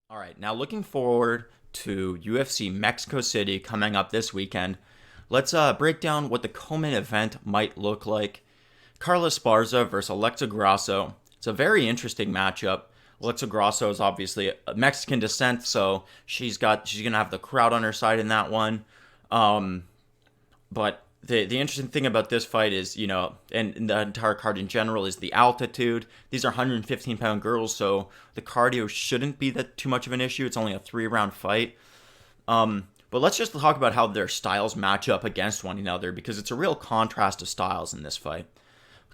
All right, now looking forward to UFC Mexico City coming up this weekend. Let's break down what the co-main event might look like. Carla Esparza versus Alexa Grasso. It's a very interesting matchup. Alexa Grasso is obviously a Mexican descent, so she's gonna have the crowd on her side in that one. Um, but the interesting thing about this fight is, and the entire card in general, is the altitude. These are 115-pound girls, so the cardio shouldn't be that too much of an issue. It's only a 3-round fight. But let's just talk about how their styles match up against one another, because it's a real contrast of styles in this fight.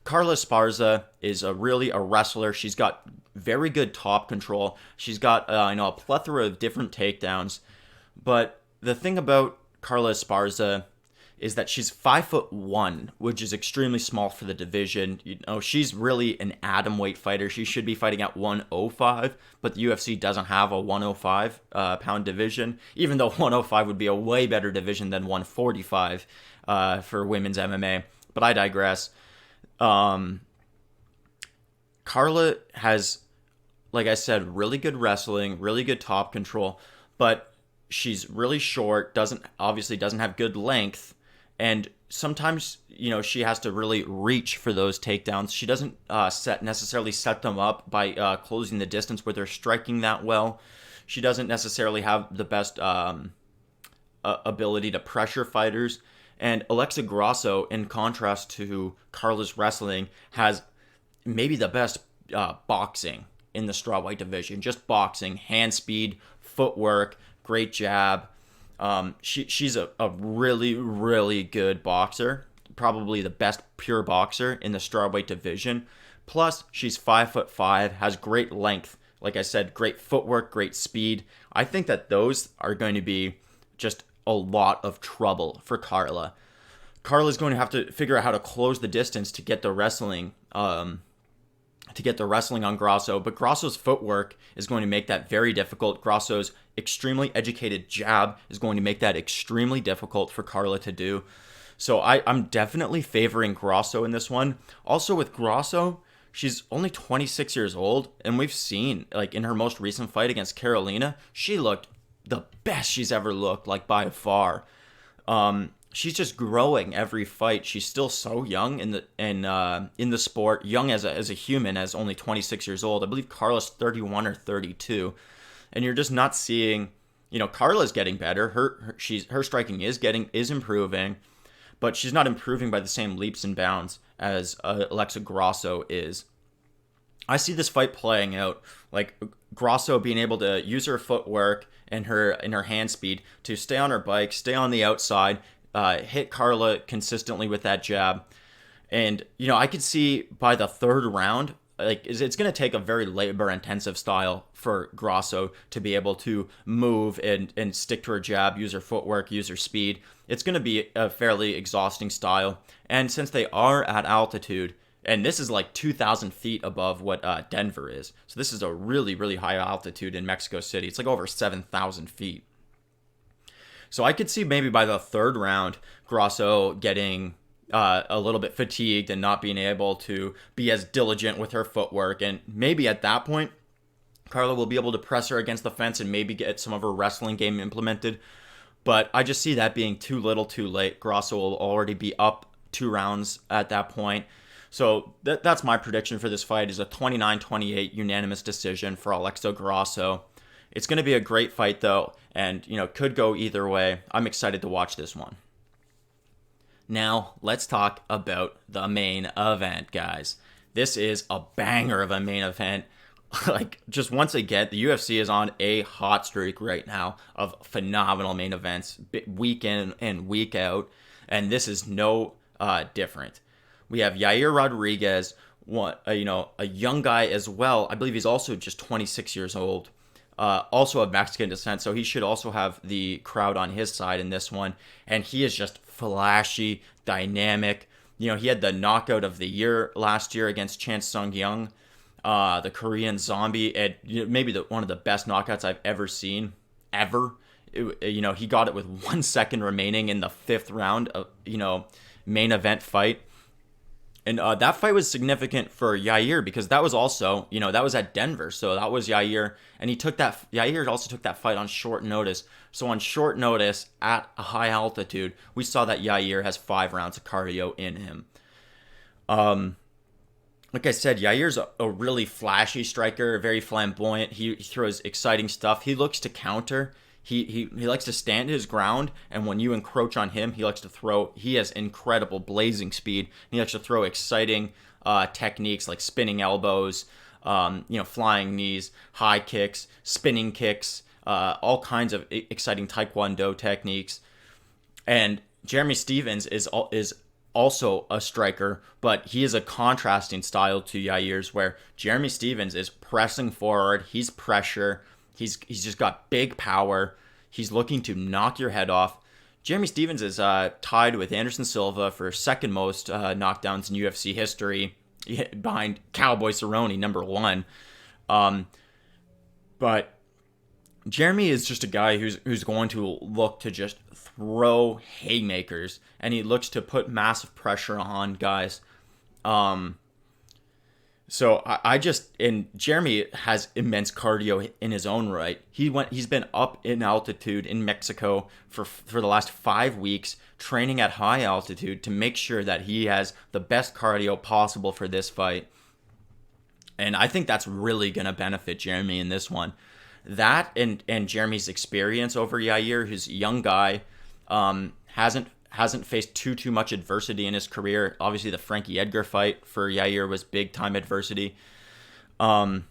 Carla Esparza is a wrestler. She's got very good top control. She's got a plethora of different takedowns. But the thing about Carla Esparza is that she's 5'1", which is extremely small for the division. She's really an atom weight fighter. She should be fighting at 105, but the UFC doesn't have a 105 pound division, even though 105 would be a way better division than 145 for women's MMA. But I digress. Carla has, like I said, really good wrestling, really good top control, but she's really short, doesn't have good length, and sometimes she has to really reach for those takedowns. She doesn't necessarily set them up by closing the distance with her striking that well. She doesn't necessarily have the best ability to pressure fighters. And Alexa Grasso, in contrast to Carla's wrestling, has maybe the best boxing in the strawweight division. Just boxing, hand speed, footwork, great jab. She's a really, really good boxer. Probably the best pure boxer in the strawweight division. Plus, she's 5'5", has great length. Like I said, great footwork, great speed. I think that those are going to be just a lot of trouble for Carla. Carla's going to have to figure out how to close the distance to get the wrestling on Grasso, but Grasso's footwork is going to make that very difficult. Grasso's extremely educated jab is going to make that extremely difficult for Carla to do. So I'm definitely favoring Grasso in this one. Also with Grasso, she's only 26 years old, and we've seen, like in her most recent fight against Carolina, she looked the best she's ever looked, like by far. She's just growing every fight. She's still so young in the sport, young as a human, as only 26 years old. I believe Carla's 31 or 32, and you're just not seeing. Carla's getting better. Her striking is improving, but she's not improving by the same leaps and bounds as Alexa Grasso is. I see this fight playing out like Grasso being able to use her footwork and her hand speed to stay on her bike, stay on the outside, hit Carla consistently with that jab. And I could see by the third round, like it's going to take a very labor intensive style for Grasso to be able to move and stick to her jab, use her footwork, use her speed. It's going to be a fairly exhausting style. And since they are at altitude, and this is like 2,000 feet above what Denver is. So this is a really, really high altitude in Mexico City. It's like over 7,000 feet. So I could see maybe by the third round, Grasso getting a little bit fatigued and not being able to be as diligent with her footwork. And maybe at that point, Carla will be able to press her against the fence and maybe get some of her wrestling game implemented. But I just see that being too little too late. Grasso will already be up 2 rounds at that point. So that's my prediction for this fight, is a 29-28 unanimous decision for Alexa Grasso. It's going to be a great fight, though, and could go either way. I'm excited to watch this one. Now, let's talk about the main event, guys. This is a banger of a main event. Just once again, the UFC is on a hot streak right now of phenomenal main events, week in and week out, and this is no different. We have Yair Rodriguez, a young guy as well. I believe he's also just 26 years old. Also of Mexican descent, so he should also have the crowd on his side in this one. And he is just flashy, dynamic. He had the knockout of the year last year against Chan Sung Young, the Korean Zombie, and maybe one of the best knockouts I've ever seen, ever. He got it with 1 second remaining in the 5th round of main event fight. And that fight was significant for Yair because that was also, that was at Denver. So that was Yair. And Yair also took that fight on short notice. So on short notice, at a high altitude, we saw that Yair has 5 rounds of cardio in him. Like I said, Yair's a really flashy striker, very flamboyant. He throws exciting stuff. He looks to counter. He likes to stand his ground, and when you encroach on him, he likes to throw. He has incredible blazing speed. He likes to throw exciting techniques like spinning elbows, flying knees, high kicks, spinning kicks, all kinds of exciting taekwondo techniques. And Jeremy Stephens is also a striker, but he is a contrasting style to Yair's, where Jeremy Stephens is pressing forward. He's pressure. He's just got big power. He's looking to knock your head off. Jeremy Stephens is tied with Anderson Silva for second most knockdowns in UFC history, behind Cowboy Cerrone, number 1. But Jeremy is just a guy who's going to look to just throw haymakers, and he looks to put massive pressure on guys. So and Jeremy has immense cardio in his own right. He's been up in altitude in Mexico for the last 5 weeks, training at high altitude to make sure that he has the best cardio possible for this fight. And I think that's really going to benefit Jeremy in this one. That and Jeremy's experience over Yair, who's a young guy, hasn't faced too much adversity in his career. Obviously, the Frankie Edgar fight for Yair was big time adversity. But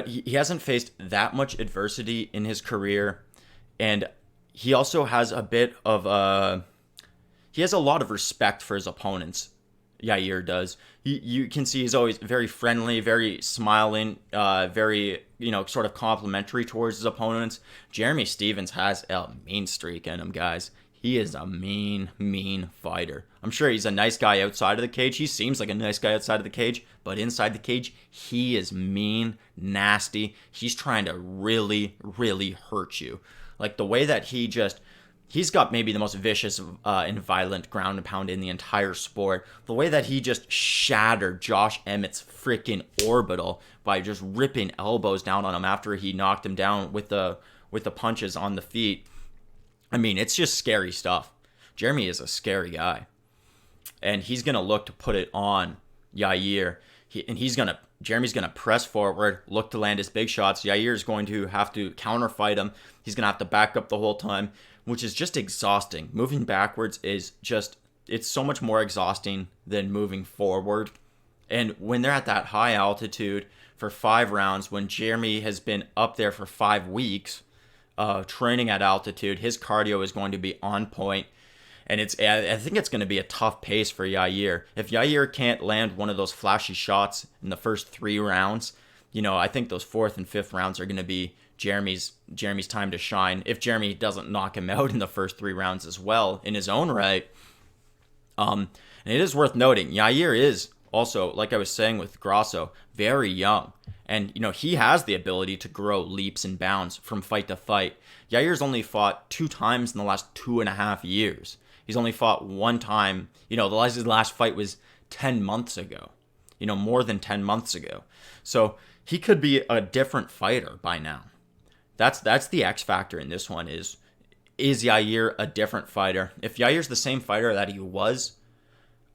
he hasn't faced that much adversity in his career, and he also has he has a lot of respect for his opponents. Yair does. You can see he's always very friendly, very smiling, very, sort of complimentary towards his opponents. Jeremy Stephens has a mean streak in him, guys. He is a mean fighter. I'm sure he's a nice guy outside of the cage. He seems like a nice guy outside of the cage, but inside the cage, he is mean, nasty. He's trying to really, really hurt you. Like the way that he's got maybe the most vicious and violent ground and pound in the entire sport. The way that he just shattered Josh Emmett's freaking orbital by just ripping elbows down on him after he knocked him down with the punches on the feet. I mean, it's just scary stuff. Jeremy is a scary guy. And he's going to look to put it on Yair. Jeremy's going to press forward, look to land his big shots. Yair is going to have to counterfight him. He's going to have to back up the whole time, which is just exhausting. Moving backwards it's so much more exhausting than moving forward. And when they're at that high altitude for 5 rounds, when Jeremy has been up there for 5 weeks, training at altitude, his cardio is going to be on point. And I think it's going to be a tough pace for Yair. If Yair can't land one of those flashy shots in the first 3 rounds, I think those 4th and 5th rounds are going to be Jeremy's time to shine. If Jeremy doesn't knock him out in the first 3 rounds as well in his own right. And it is worth noting, Yair is also, like I was saying with Grasso, very young. And, he has the ability to grow leaps and bounds from fight to fight. Yair's only fought 2 times in the last 2.5 years. He's only fought 1 time. His last fight was 10 months ago. More than 10 months ago. So he could be a different fighter by now. That's the X factor in this one is Yair a different fighter? If Yair's the same fighter that he was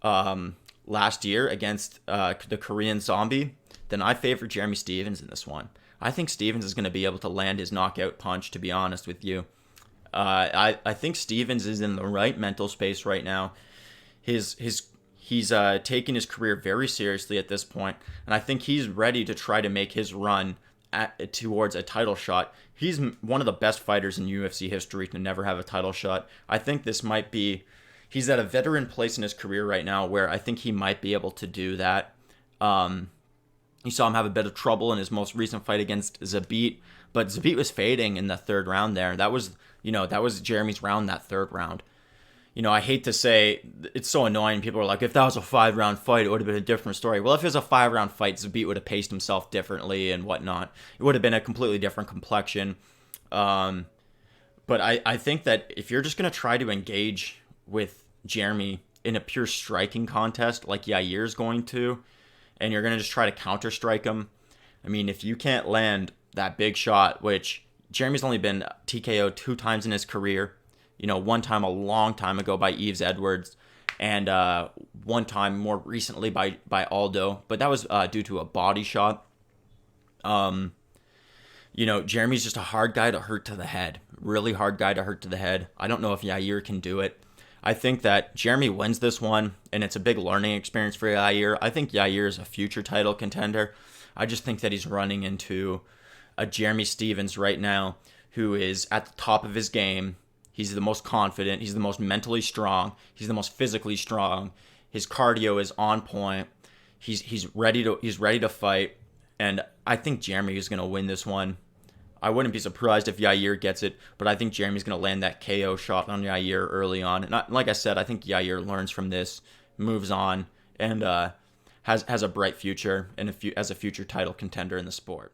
last year against the Korean Zombie, then I favor Jeremy Stephens in this one. I think Stephens is going to be able to land his knockout punch, to be honest with you. I think Stephens is in the right mental space right now. He's taking his career very seriously at this point, and I think he's ready to try to make his run towards a title shot. He's one of the best fighters in UFC history to never have a title shot. I think he's at a veteran place in his career right now where I think he might be able to do that. You saw him have a bit of trouble in his most recent fight against J.E.T, but J.E.T was fading in the 3rd round there. That was Jeremy's round, that 3rd round. I hate to say, it's so annoying. People are like, if that was a 5-round fight, it would have been a different story. Well, if it was a 5-round fight, J.E.T would have paced himself differently and whatnot. It would have been a completely different complexion. But I think that if you're just going to try to engage with Jeremy in a pure striking contest like Yair's going to, and you're going to just try to counter strike him, I mean, if you can't land that big shot, which Jeremy's only been TKO'd 2 times in his career, one time a long time ago by Yves Edwards, and one time more recently by Aldo, but that was due to a body shot. Jeremy's just a hard guy to hurt to the head. Really hard guy to hurt to the head. I don't know if Yair can do it. I think that Jeremy wins this one, and it's a big learning experience for Yair. I think Yair is a future title contender. I just think that he's running into a Jeremy Stephens right now who is at the top of his game. He's the most confident. He's the most mentally strong. He's the most physically strong. His cardio is on point. He's ready to fight, and I think Jeremy is going to win this one. I wouldn't be surprised if Yair gets it, but I think Jeremy's going to land that KO shot on Yair early on. And like I said, I think Yair learns from this, moves on, and has a bright future and as a future title contender in the sport.